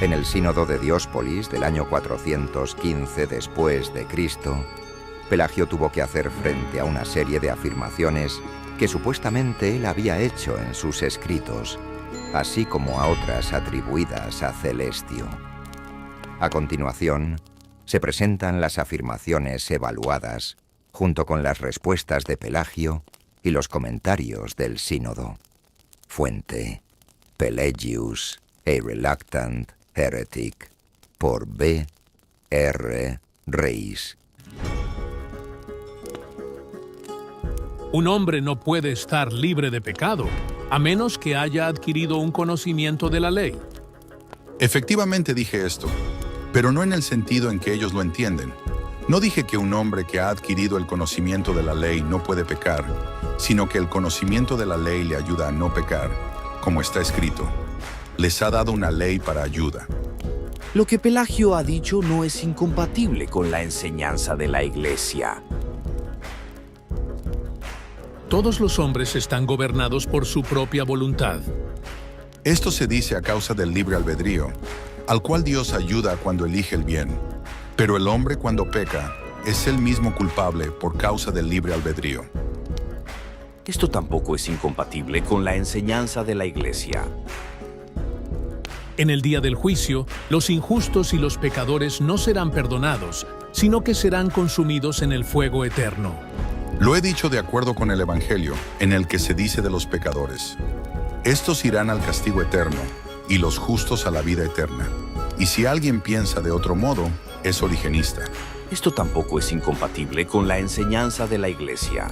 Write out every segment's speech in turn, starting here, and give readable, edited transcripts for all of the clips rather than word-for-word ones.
En el Sínodo de Diospolis del año 415 después de Cristo, Pelagio tuvo que hacer frente a una serie de afirmaciones que supuestamente él había hecho en sus escritos, así como a otras atribuidas a Celestio. A continuación, se presentan las afirmaciones evaluadas, junto con las respuestas de Pelagio y los comentarios del Sínodo. Fuente: Pelagius, a Reluctant Heretic, por B. R. Reis. Un hombre no puede estar libre de pecado, a menos que haya adquirido un conocimiento de la ley. Efectivamente dije esto, pero no en el sentido en que ellos lo entienden. No dije que un hombre que ha adquirido el conocimiento de la ley no puede pecar, sino que el conocimiento de la ley le ayuda a no pecar, como está escrito. Les ha dado una ley para ayuda. Lo que Pelagio ha dicho no es incompatible con la enseñanza de la Iglesia. Todos los hombres están gobernados por su propia voluntad. Esto se dice a causa del libre albedrío, al cual Dios ayuda cuando elige el bien. Pero el hombre cuando peca, es él mismo culpable por causa del libre albedrío. Esto tampoco es incompatible con la enseñanza de la Iglesia. En el día del juicio, los injustos y los pecadores no serán perdonados, sino que serán consumidos en el fuego eterno. Lo he dicho de acuerdo con el Evangelio, en el que se dice de los pecadores: estos irán al castigo eterno, y los justos a la vida eterna. Y si alguien piensa de otro modo, es origenista. Esto tampoco es incompatible con la enseñanza de la Iglesia.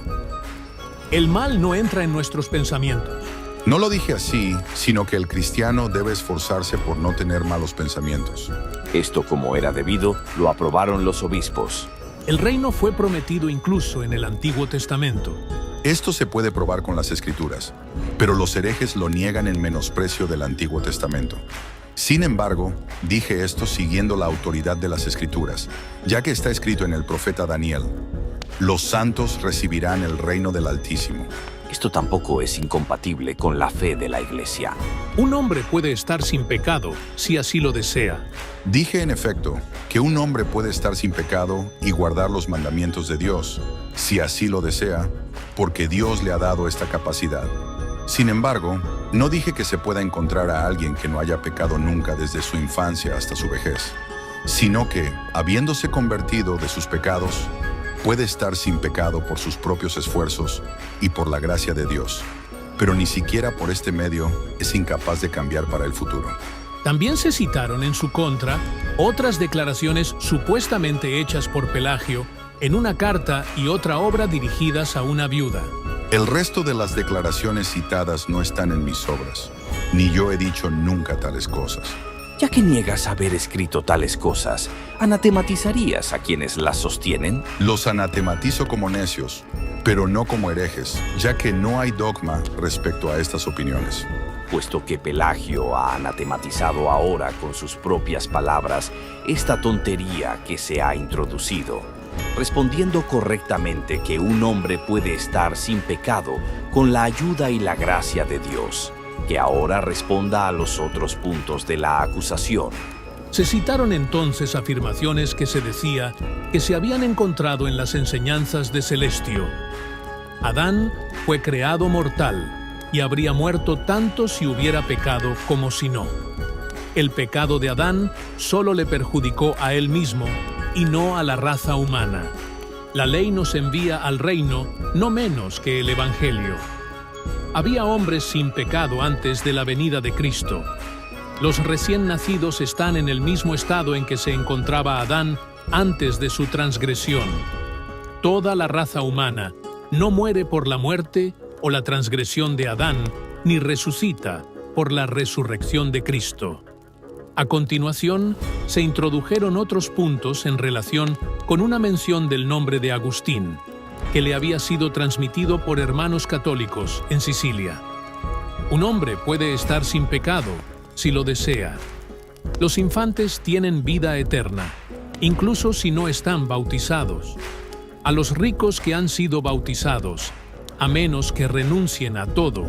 El mal no entra en nuestros pensamientos. No lo dije así, sino que el cristiano debe esforzarse por no tener malos pensamientos. Esto, como era debido, lo aprobaron los obispos. El reino fue prometido incluso en el Antiguo Testamento. Esto se puede probar con las Escrituras, pero los herejes lo niegan en menosprecio del Antiguo Testamento. Sin embargo, dije esto siguiendo la autoridad de las Escrituras, ya que está escrito en el profeta Daniel: los santos recibirán el reino del Altísimo. Esto tampoco es incompatible con la fe de la Iglesia. Un hombre puede estar sin pecado si así lo desea. Dije, en efecto, que un hombre puede estar sin pecado y guardar los mandamientos de Dios, si así lo desea, porque Dios le ha dado esta capacidad. Sin embargo, no dije que se pueda encontrar a alguien que no haya pecado nunca desde su infancia hasta su vejez, sino que, habiéndose convertido de sus pecados, puede estar sin pecado por sus propios esfuerzos y por la gracia de Dios, pero ni siquiera por este medio es incapaz de cambiar para el futuro. También se citaron en su contra otras declaraciones supuestamente hechas por Pelagio en una carta y otra obra dirigidas a una viuda. El resto de las declaraciones citadas no están en mis obras, ni yo he dicho nunca tales cosas. Ya que niegas haber escrito tales cosas, ¿anatematizarías a quienes las sostienen? Los anatematizo como necios, pero no como herejes, ya que no hay dogma respecto a estas opiniones. Puesto que Pelagio ha anatematizado ahora con sus propias palabras esta tontería que se ha introducido, respondiendo correctamente que un hombre puede estar sin pecado con la ayuda y la gracia de Dios, que ahora responda a los otros puntos de la acusación. Se citaron entonces afirmaciones que se decía que se habían encontrado en las enseñanzas de Celestio. Adán fue creado mortal y habría muerto tanto si hubiera pecado como si no. El pecado de Adán solo le perjudicó a él mismo y no a la raza humana. La ley nos envía al reino no menos que el Evangelio. Había hombres sin pecado antes de la venida de Cristo. Los recién nacidos están en el mismo estado en que se encontraba Adán antes de su transgresión. Toda la raza humana no muere por la muerte o la transgresión de Adán, ni resucita por la resurrección de Cristo. A continuación, se introdujeron otros puntos en relación con una mención del nombre de Agustín, que le había sido transmitido por hermanos católicos en Sicilia. Un hombre puede estar sin pecado si lo desea. Los infantes tienen vida eterna, incluso si no están bautizados. A los ricos que han sido bautizados, a menos que renuncien a todo,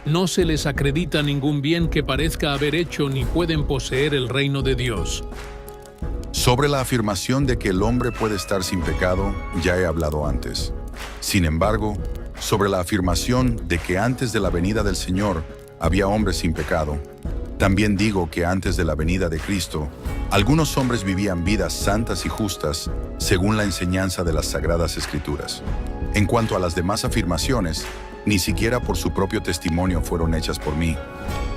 no se les acredita ningún bien que parezca haber hecho ni pueden poseer el reino de Dios. Sobre la afirmación de que el hombre puede estar sin pecado, ya he hablado antes. Sin embargo, sobre la afirmación de que antes de la venida del Señor había hombres sin pecado, también digo que antes de la venida de Cristo, algunos hombres vivían vidas santas y justas según la enseñanza de las Sagradas Escrituras. En cuanto a las demás afirmaciones, ni siquiera por su propio testimonio fueron hechas por mí,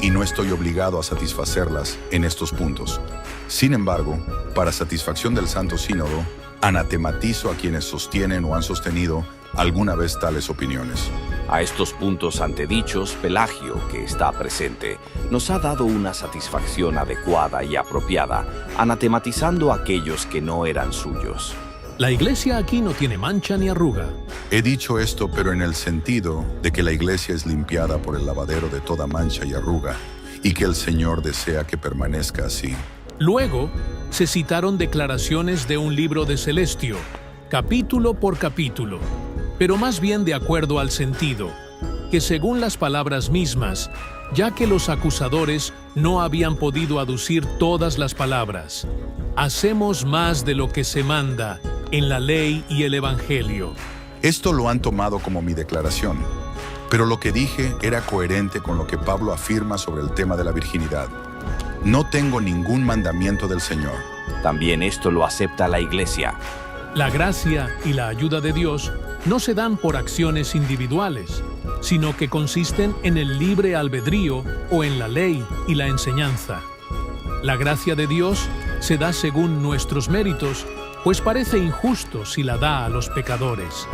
y no estoy obligado a satisfacerlas en estos puntos. Sin embargo, para satisfacción del Santo Sínodo, anatematizo a quienes sostienen o han sostenido alguna vez tales opiniones. A estos puntos antedichos, Pelagio, que está presente, nos ha dado una satisfacción adecuada y apropiada, anatematizando a aquellos que no eran suyos. La iglesia aquí no tiene mancha ni arruga. He dicho esto, pero en el sentido de que la iglesia es limpiada por el lavadero de toda mancha y arruga, y que el Señor desea que permanezca así. Luego, se citaron declaraciones de un libro de Celestio, capítulo por capítulo, pero más bien de acuerdo al sentido, que según las palabras mismas, ya que los acusadores no habían podido aducir todas las palabras, hacemos más de lo que se manda en la ley y el Evangelio. Esto lo han tomado como mi declaración, pero lo que dije era coherente con lo que Pablo afirma sobre el tema de la virginidad. No tengo ningún mandamiento del Señor. También esto lo acepta la Iglesia. La gracia y la ayuda de Dios no se dan por acciones individuales, sino que consisten en el libre albedrío o en la ley y la enseñanza. La gracia de Dios se da según nuestros méritos, pues parece injusto si la da a los pecadores.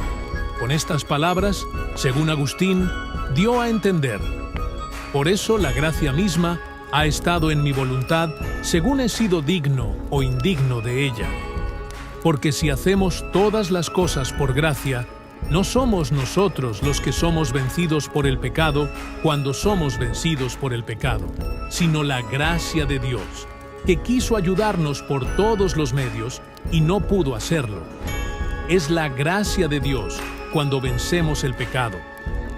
Con estas palabras, según Agustín, dio a entender: por eso la gracia misma ha estado en mi voluntad según he sido digno o indigno de ella. Porque si hacemos todas las cosas por gracia, no somos nosotros los que somos vencidos por el pecado cuando somos vencidos por el pecado, sino la gracia de Dios, que quiso ayudarnos por todos los medios y no pudo hacerlo. Es la gracia de Dios cuando vencemos el pecado.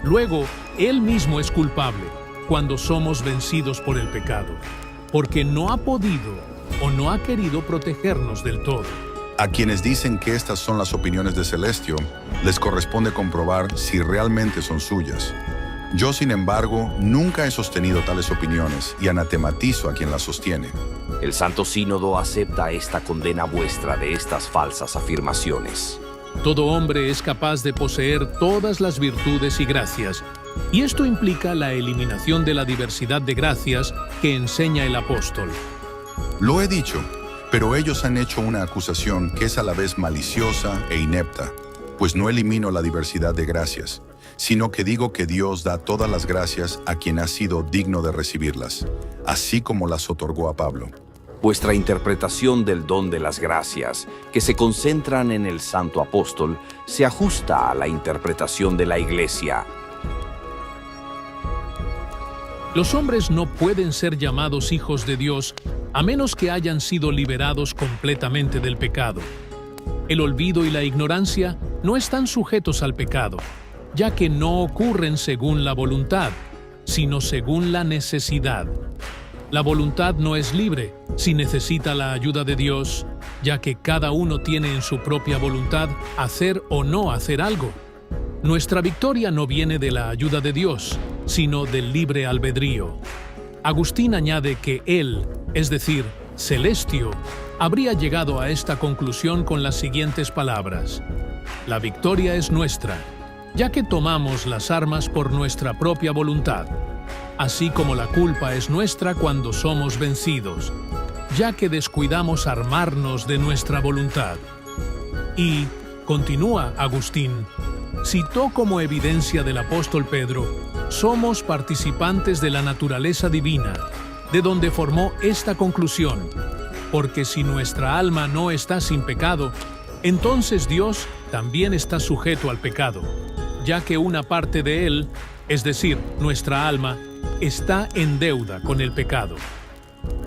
Luego, Él mismo es culpable cuando somos vencidos por el pecado, porque no ha podido o no ha querido protegernos del todo. A quienes dicen que estas son las opiniones de Celestio, les corresponde comprobar si realmente son suyas. Yo, sin embargo, nunca he sostenido tales opiniones y anatematizo a quien las sostiene. El Santo Sínodo acepta esta condena vuestra de estas falsas afirmaciones. Todo hombre es capaz de poseer todas las virtudes y gracias, y esto implica la eliminación de la diversidad de gracias que enseña el apóstol. Lo he dicho, pero ellos han hecho una acusación que es a la vez maliciosa e inepta, pues no elimino la diversidad de gracias, sino que digo que Dios da todas las gracias a quien ha sido digno de recibirlas, así como las otorgó a Pablo. Vuestra interpretación del don de las gracias, que se concentran en el Santo Apóstol, se ajusta a la interpretación de la Iglesia. Los hombres no pueden ser llamados hijos de Dios a menos que hayan sido liberados completamente del pecado. El olvido y la ignorancia no están sujetos al pecado, ya que no ocurren según la voluntad, sino según la necesidad. La voluntad no es libre si necesita la ayuda de Dios, ya que cada uno tiene en su propia voluntad hacer o no hacer algo. Nuestra victoria no viene de la ayuda de Dios, sino del libre albedrío. Agustín añade que él, es decir, Celestio, habría llegado a esta conclusión con las siguientes palabras: la victoria es nuestra, ya que tomamos las armas por nuestra propia voluntad, así como la culpa es nuestra cuando somos vencidos, ya que descuidamos armarnos de nuestra voluntad. Y, continúa Agustín, citó como evidencia del apóstol Pedro: somos participantes de la naturaleza divina, de donde formó esta conclusión, porque si nuestra alma no está sin pecado, entonces Dios también está sujeto al pecado, ya que una parte de él, es decir, nuestra alma, está en deuda con el pecado.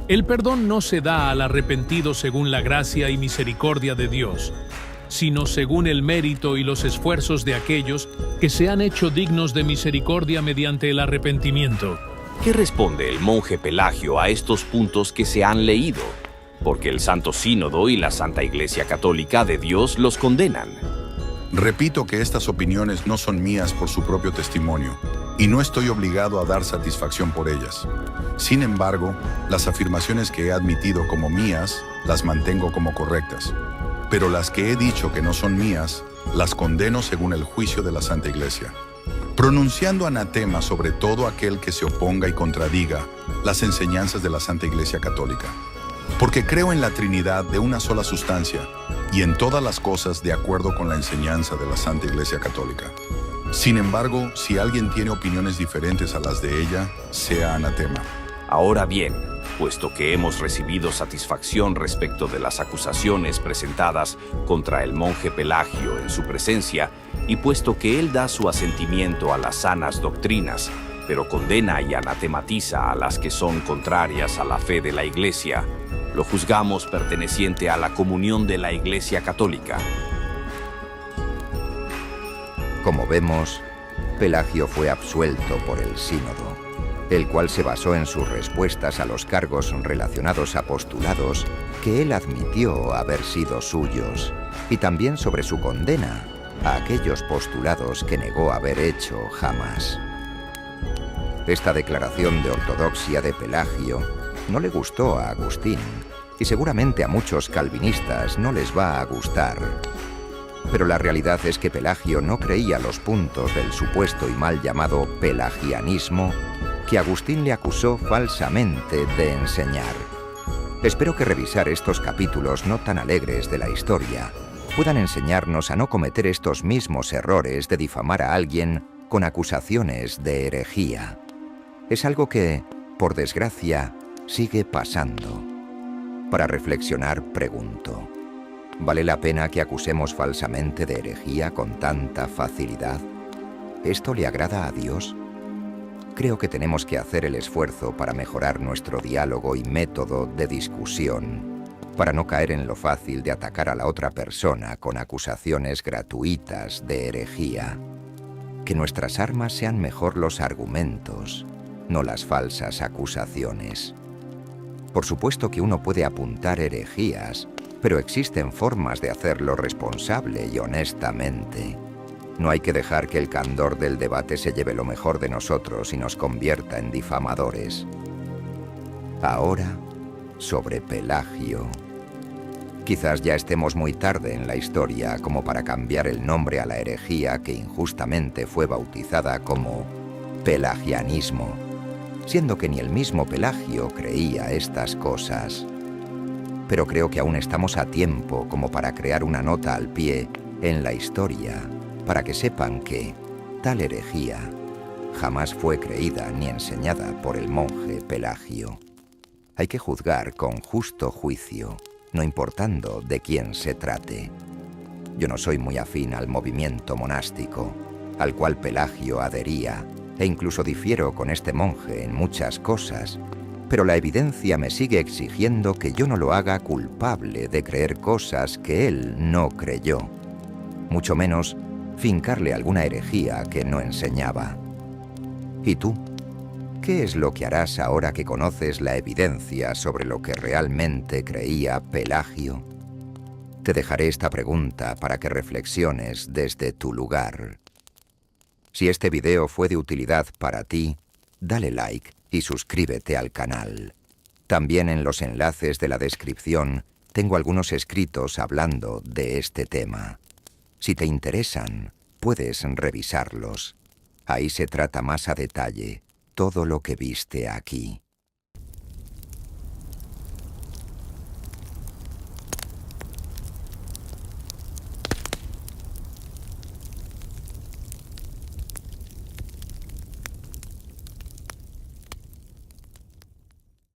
El perdón no se da al arrepentido según la gracia y misericordia de Dios, sino según el mérito y los esfuerzos de aquellos que se han hecho dignos de misericordia mediante el arrepentimiento. ¿Qué responde el monje Pelagio a estos puntos que se han leído? Porque el Santo Sínodo y la Santa Iglesia Católica de Dios los condenan. Repito que estas opiniones no son mías por su propio testimonio, y no estoy obligado a dar satisfacción por ellas. Sin embargo, las afirmaciones que he admitido como mías, las mantengo como correctas. Pero las que he dicho que no son mías, las condeno según el juicio de la Santa Iglesia, pronunciando anatema sobre todo aquel que se oponga y contradiga las enseñanzas de la Santa Iglesia Católica. Porque creo en la Trinidad de una sola sustancia y en todas las cosas de acuerdo con la enseñanza de la Santa Iglesia Católica. Sin embargo, si alguien tiene opiniones diferentes a las de ella, sea anatema. Ahora bien, puesto que hemos recibido satisfacción respecto de las acusaciones presentadas contra el monje Pelagio en su presencia, y puesto que él da su asentimiento a las sanas doctrinas, pero condena y anatematiza a las que son contrarias a la fe de la Iglesia, lo juzgamos perteneciente a la comunión de la Iglesia Católica. Como vemos, Pelagio fue absuelto por el Sínodo, el cual se basó en sus respuestas a los cargos relacionados a postulados que él admitió haber sido suyos, y también sobre su condena a aquellos postulados que negó haber hecho jamás. Esta declaración de ortodoxia de Pelagio no le gustó a Agustín, y seguramente a muchos calvinistas no les va a gustar. Pero la realidad es que Pelagio no creía los puntos del supuesto y mal llamado pelagianismo que Agustín le acusó falsamente de enseñar. Espero que revisar estos capítulos no tan alegres de la historia puedan enseñarnos a no cometer estos mismos errores de difamar a alguien con acusaciones de herejía. Es algo que, por desgracia, sigue pasando. Para reflexionar, pregunto, ¿vale la pena que acusemos falsamente de herejía con tanta facilidad? ¿Esto le agrada a Dios? Creo que tenemos que hacer el esfuerzo para mejorar nuestro diálogo y método de discusión, para no caer en lo fácil de atacar a la otra persona con acusaciones gratuitas de herejía. Que nuestras armas sean mejor los argumentos, no las falsas acusaciones. Por supuesto que uno puede apuntar herejías, pero existen formas de hacerlo responsable y honestamente. No hay que dejar que el candor del debate se lleve lo mejor de nosotros y nos convierta en difamadores. Ahora, sobre Pelagio. Quizás ya estemos muy tarde en la historia como para cambiar el nombre a la herejía que injustamente fue bautizada como pelagianismo, siendo que ni el mismo Pelagio creía estas cosas. Pero creo que aún estamos a tiempo como para crear una nota al pie en la historia, para que sepan que tal herejía jamás fue creída ni enseñada por el monje Pelagio. Hay que juzgar con justo juicio, no importando de quién se trate. Yo no soy muy afín al movimiento monástico, al cual Pelagio adhería, e incluso difiero con este monje en muchas cosas, pero la evidencia me sigue exigiendo que yo no lo haga culpable de creer cosas que él no creyó, mucho menos fincarle alguna herejía que no enseñaba. ¿Y tú? ¿Qué es lo que harás ahora que conoces la evidencia sobre lo que realmente creía Pelagio? Te dejaré esta pregunta para que reflexiones desde tu lugar. Si este video fue de utilidad para ti, dale like y suscríbete al canal. También en los enlaces de la descripción tengo algunos escritos hablando de este tema. Si te interesan, puedes revisarlos. Ahí se trata más a detalle todo lo que viste aquí.